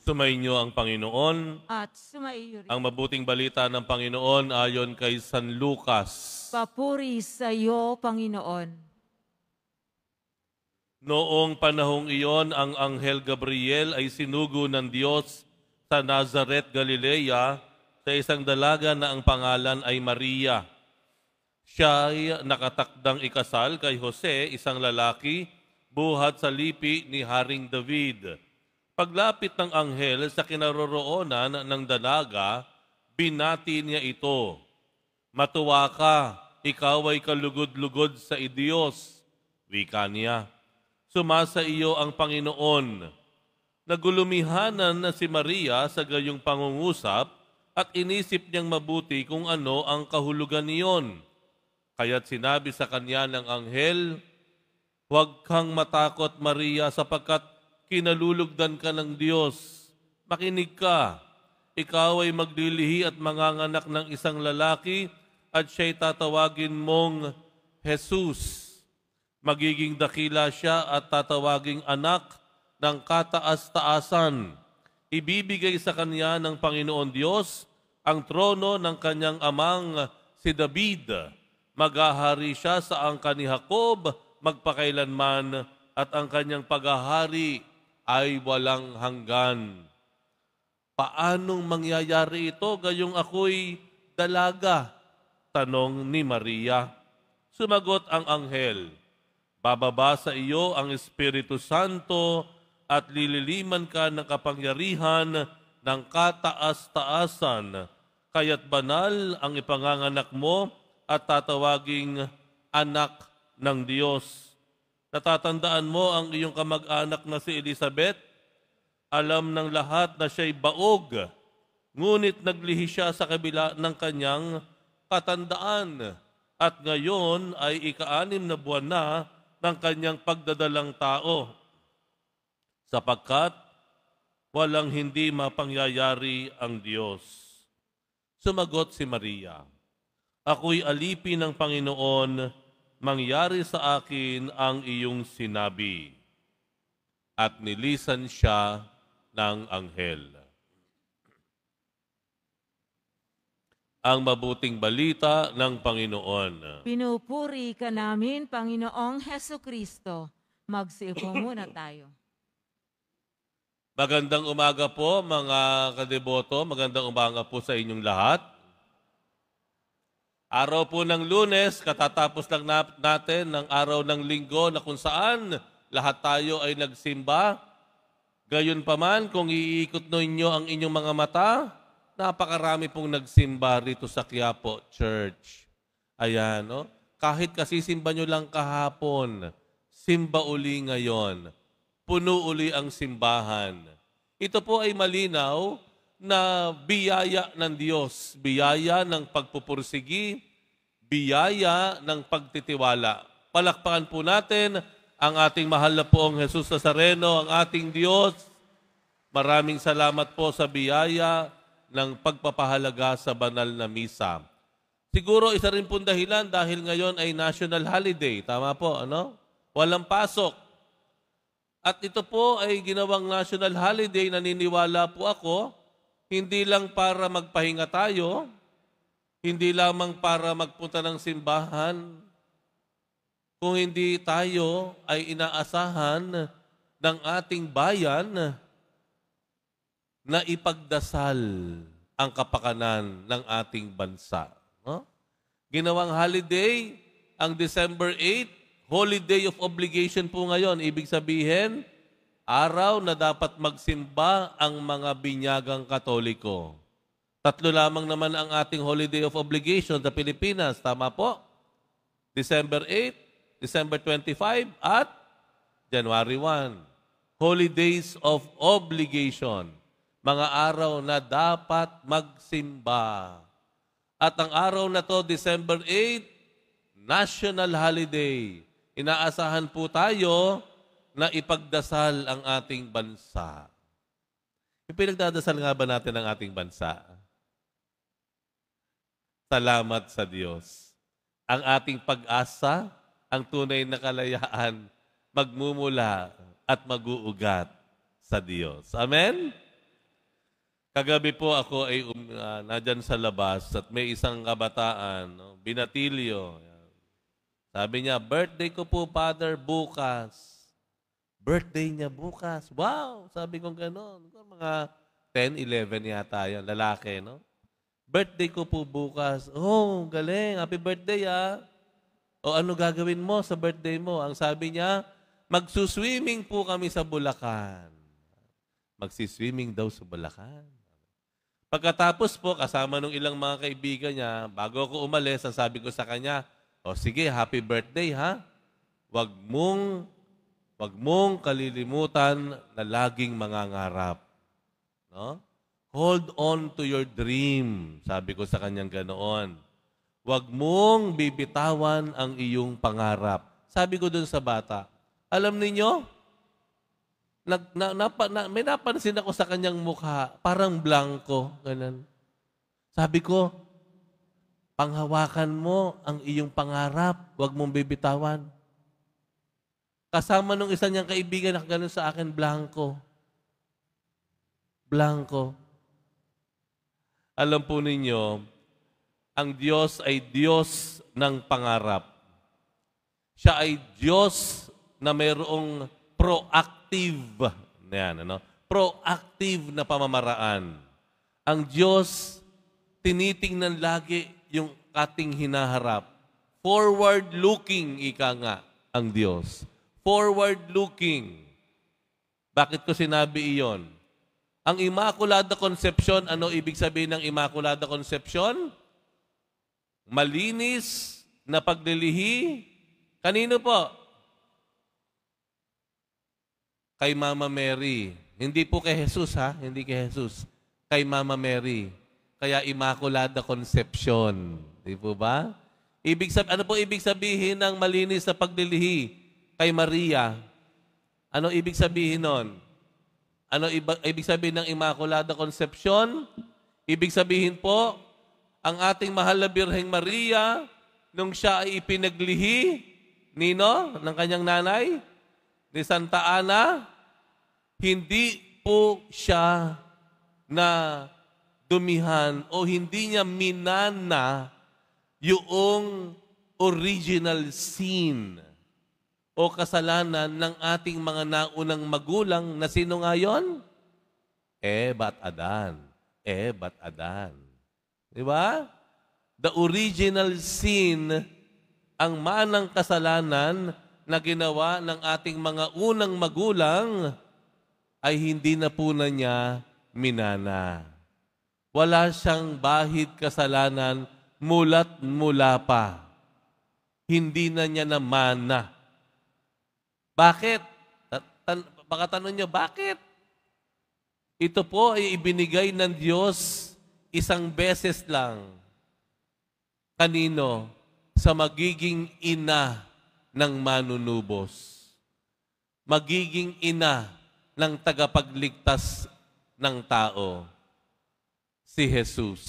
Sumainyo ang Panginoon. At sumaiyo rin. Ang mabuting balita ng Panginoon ayon kay San Lucas. Papuri sa iyo, Panginoon. Noong panahong iyon, ang Anghel Gabriel ay sinugo ng Diyos sa Nazaret, Galilea, sa isang dalaga na ang pangalan ay Maria. Siya ay nakatakdang ikasal kay Jose, isang lalaki, buhat sa lipi ni Haring David. Paglapit ng anghel sa kinaroroonan ng dalaga, binati niya ito. Matuwa ka, ikaw ay kalugod-lugod sa Diyos. Wika niya. Sumasa iyo ang Panginoon. Nagulumihanan na si Maria sa gayong pangungusap at inisip niyang mabuti kung ano ang kahulugan niyon. Kaya't sinabi sa kanya ng anghel, "Huwag kang matakot, Maria, sapagkat kinalulugdan ka ng Diyos. Makinig ka. Ikaw ay maglilihi at manganganak ng isang lalaki at siya'y tatawagin mong Jesus. Magiging dakila siya at tatawaging anak ng kataas-taasan. Ibibigay sa kanya ng Panginoon Diyos ang trono ng kanyang amang si David. Maghahari siya sa angkan ni Jacob magpakailanman at ang kanyang paghahari ay walang hanggan." Paanong mangyayari ito gayong ako'y dalaga? Tanong ni Maria. Sumagot ang anghel, "Bababa sa iyo ang Espiritu Santo at lililiman ka ng kapangyarihan ng kataas-taasan, kaya't banal ang ipanganganak mo at tatawaging anak ng Diyos. Natatandaan mo ang iyong kamag-anak na si Elizabeth? Alam ng lahat na siya'y baog, ngunit naglihi siya sa kabila ng kanyang katandaan at ngayon ay ika-6 na buwan na ng kanyang pagdadalang tao, sapagkat walang hindi mapangyayari ang Diyos." Sumagot si Maria, "Ako'y alipin ng Panginoon, mangyari sa akin ang iyong sinabi." At nilisan siya ng anghel. Ang mabuting balita ng Panginoon. Pinupuri ka namin, Panginoong Hesukristo. Magsiupo muna tayo. Magandang umaga po mga kadeboto, magandang umaga po sa inyong lahat. Araw po ng Lunes, katatapos lang natin ng araw ng Linggo na kung saan lahat tayo ay nagsimba. Gayunpaman, kung iikot ninyo ang inyong mga mata, napakarami pong nagsimba rito sa Quiapo Church. Ayan, no? Kahit kasisimba nyo lang kahapon, simba uli ngayon. Puno uli ang simbahan. Ito po ay malinaw na biyaya ng Diyos, biyaya ng pagpupursigi, biyaya ng pagtitiwala. Palakpakan po natin ang ating mahal na poong Jesus Nazareno, ang ating Diyos. Maraming salamat po sa biyaya ng pagpapahalaga sa banal na misa. Siguro isa rin pong dahilan dahil ngayon ay national holiday. Tama po, ano? Walang pasok. At ito po ay ginawang national holiday, naniniwala po ako, hindi lang para magpahinga tayo, hindi lamang para magpunta ng simbahan, kung hindi tayo ay inaasahan ng ating bayan na ipagdasal ang kapakanan ng ating bansa. No? Ginawang holiday, ang December 8, holiday of obligation po ngayon. Ibig sabihin, araw na dapat magsimba ang mga binyagang Katoliko. 3 lamang naman ang ating holiday of obligation sa Pilipinas. Tama po? December 8, December 25, at January 1. Holidays of obligation. Mga araw na dapat magsimba. At ang araw na to, December 8, national holiday. Inaasahan po tayo na ipagdasal ang ating bansa. Ipinagdadasal nga ba natin ang ating bansa? Salamat sa Diyos. Ang ating pag-asa, ang tunay na kalayaan, magmumula at mag-uugat sa Diyos. Amen? Kagabi po ako ay nandyan sa labas at may isang kabataan, no, binatilyo. Sabi niya, birthday ko po, Father, bukas. Birthday niya bukas. Wow! Sabi ko gano'n. Mga 10, 11 yata yan, lalaki, no? Birthday ko po bukas. Oh, galing. Happy birthday, ah. O ano gagawin mo sa birthday mo? Ang sabi niya, magsuswimming po kami sa Bulacan. Magsiswimming daw sa Bulacan. Pagkatapos po, kasama nung ilang mga kaibigan niya, bago ako umalis, ang sabi ko sa kanya, o sige, happy birthday, ha? Wag mong kalilimutan na laging mangangarap. No? Hold on to your dream, sabi ko sa kanyang ganoon. Wag mong bibitawan ang iyong pangarap. Sabi ko dun sa bata, alam ninyo, may napansin ako sa kanyang mukha, parang blanco. Ganun. Sabi ko, panghawakan mo ang iyong pangarap, wag mong bibitawan. Kasama nung isa niyang kaibigan na ganun sa akin, blanco. Blanco. Alam po ninyo, ang Diyos ay Diyos ng pangarap. Siya ay Diyos na mayroong proactive proactive na pamamaraan. Ang Diyos, tinitingnan lagi yung ating hinaharap. Forward-looking, ika nga, ang Diyos. Forward-looking. Bakit ko sinabi iyon? Ang Immaculada Conception, ano ibig sabihin ng Immaculada Conception? Malinis na paglilihi. Kanino po? Kay Mama Mary. Hindi po kay Jesus, ha? Hindi kay Jesus. Kay Mama Mary. Kaya Immaculada Conception. Di po ba? Ano po ibig sabihin ng malinis na paglilihi kay Maria? Ano ibig sabihin nun? Ano ibig sabihin ng Immaculada Conception? Ibig sabihin po, ang ating mahal na Birheng Maria, nung siya ay ipinaglihi, ng kanyang nanay, ni Santa Ana, hindi po siya na dumihan o hindi niya minana yung original sin o kasalanan ng ating mga naunang magulang na sino nga yun? Eva at Adan. Eva at Adan. Di ba? The original sin, ang manang kasalanan na ginawa ng ating mga unang magulang ay hindi na po na niya minana. Wala siyang bahid kasalanan mula't mula pa. Hindi na niya namana. Bakit? Baka tanong niyo, bakit? Ito po ay ibinigay ng Diyos isang beses lang. Kanino? Sa magiging ina ng manunubos. Magiging ina ng tagapagligtas ng tao. Si Jesus.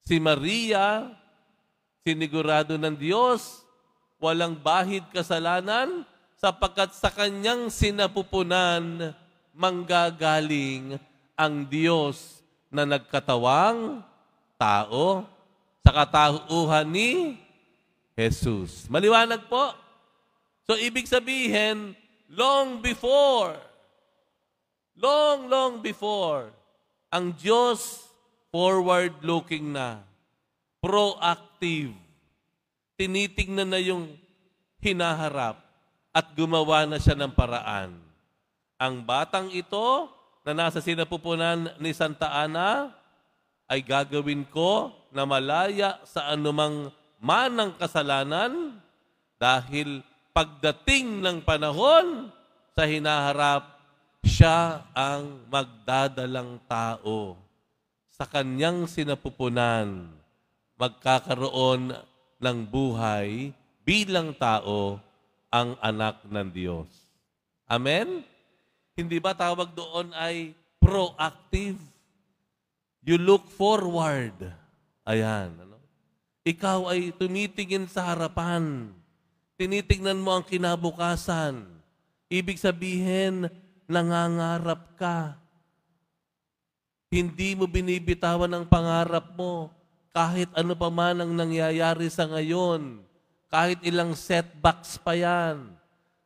Si Maria, sinigurado ng Diyos, walang bahid kasalanan, sapagkat sa kanyang sinapupunan, manggagaling ang Diyos na nagkatawang tao sa katauhan ni Jesus. Maliwanag po. So, ibig sabihin, long before, long before, ang Diyos forward-looking na, proactive, tinitingnan na yung hinaharap at gumawa na siya ng paraan. Ang batang ito na nasa sinapupunan ni Santa Ana ay gagawin ko na malaya sa anumang manang kasalanan dahil pagdating ng panahon sa hinaharap, siya ang magdadalang tao. Sa kanyang sinapupunan, magkakaroon ng buhay bilang tao ang anak ng Diyos. Amen? Hindi ba tawag doon ay proactive? You look forward. Ayan. Ikaw ay tumitingin sa harapan. Tinitingnan mo ang kinabukasan. Ibig sabihin, nangangarap ka. Hindi mo binibitawan ang pangarap mo. Kahit ano pa man ang nangyayari sa ngayon. Kahit ilang setbacks pa yan.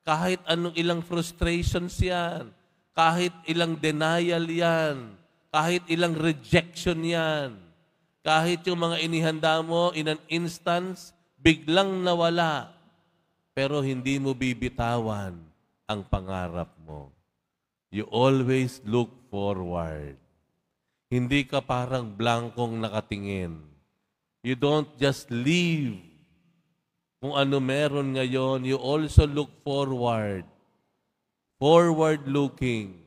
Kahit anong ilang frustrations yan. Kahit ilang denial yan. Kahit ilang rejection yan. Kahit yung mga inihanda mo in an instance, biglang nawala. Pero hindi mo bibitawan ang pangarap mo. You always look forward. Hindi ka parang blankong nakatingin. You don't just live kung ano meron ngayon. You also look forward. Forward-looking.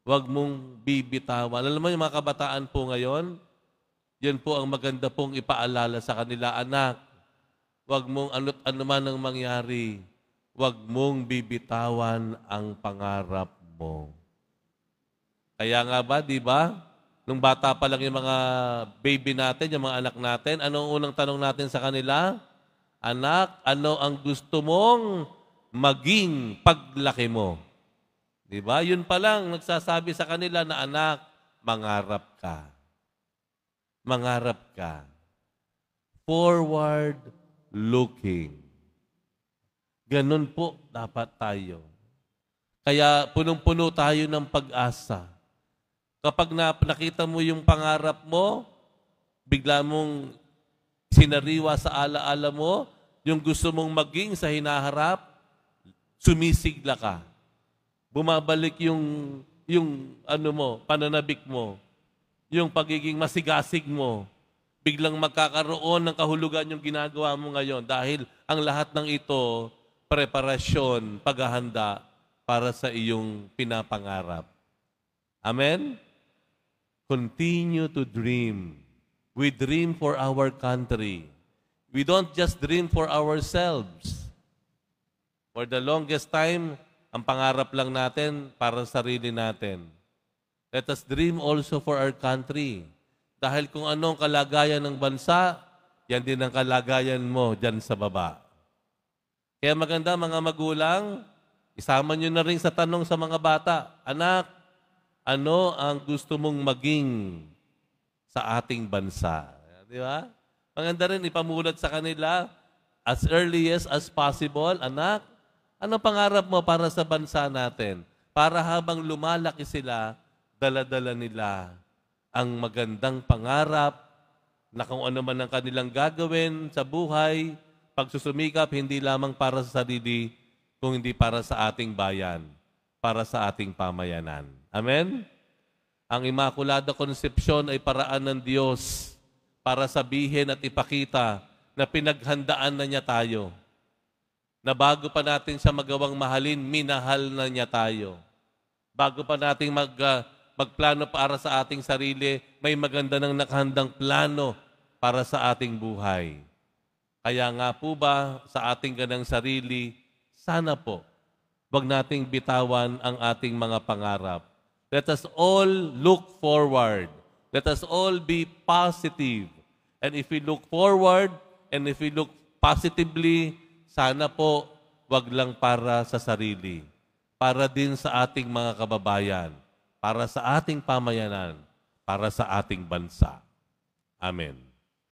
Huwag mong bibitawan. Alam mo yung mga kabataan po ngayon, yan po ang maganda pong ipaalala sa kanila, anak. Huwag mong ano man ang mangyari. Huwag mong bibitawan ang pangarap mo. Kaya nga ba, di ba? Nung bata pa lang yung mga baby natin, yung mga anak natin, anong unang tanong natin sa kanila? Anak, ano ang gusto mong maging paglaki mo? Di ba? Yun pa lang nagsasabi sa kanila na anak, mangarap ka. Mangarap ka. Forward looking. Ganun po dapat tayo. Kaya punong-puno tayo ng pag-asa. Kapag nakita mo yung pangarap mo, bigla mong sinariwa sa alaala mo, yung gusto mong maging sa hinaharap, sumisigla ka. Bumabalik yung ano mo, pananabik mo, yung pagiging masigasig mo. Biglang magkakaroon ng kahulugan yung ginagawa mo ngayon dahil ang lahat ng ito, preparasyon, paghahanda para sa iyong pinapangarap. Amen? Continue to dream. We dream for our country. We don't just dream for ourselves. For the longest time, ang pangarap lang natin para sa sarili natin. Let us dream also for our country. Dahil kung anong kalagayan ng bansa, yan din ang kalagayan mo dyan sa baba. Kaya maganda mga magulang, isama nyo na rin sa tanong sa mga bata, anak, ano ang gusto mong maging sa ating bansa? Di ba? Maganda rin ipamulat sa kanila as early as possible, anak, ano pangarap mo para sa bansa natin? Para habang lumalaki sila, dala-dala nila ang magandang pangarap na kung ano man ang kanilang gagawin sa buhay, pagsusumikap hindi lamang para sa sarili, kung hindi para sa ating bayan, para sa ating pamayanan. Amen? Ang Immaculada Concepcion ay paraan ng Diyos para sabihin at ipakita na pinaghandaan na niya tayo. Na bago pa natin siya magawang mahalin, minahal na niya tayo. Bago pa natin magplano para sa ating sarili, may maganda ng nakahandang plano para sa ating buhay. Kaya nga po ba sa ating ganang sarili, sana po, wag nating bitawan ang ating mga pangarap. Let us all look forward. Let us all be positive. And if we look forward and if we look positively, sana po wag lang para sa sarili. Para din sa ating mga kababayan. Para sa ating pamayanan. Para sa ating bansa. Amen.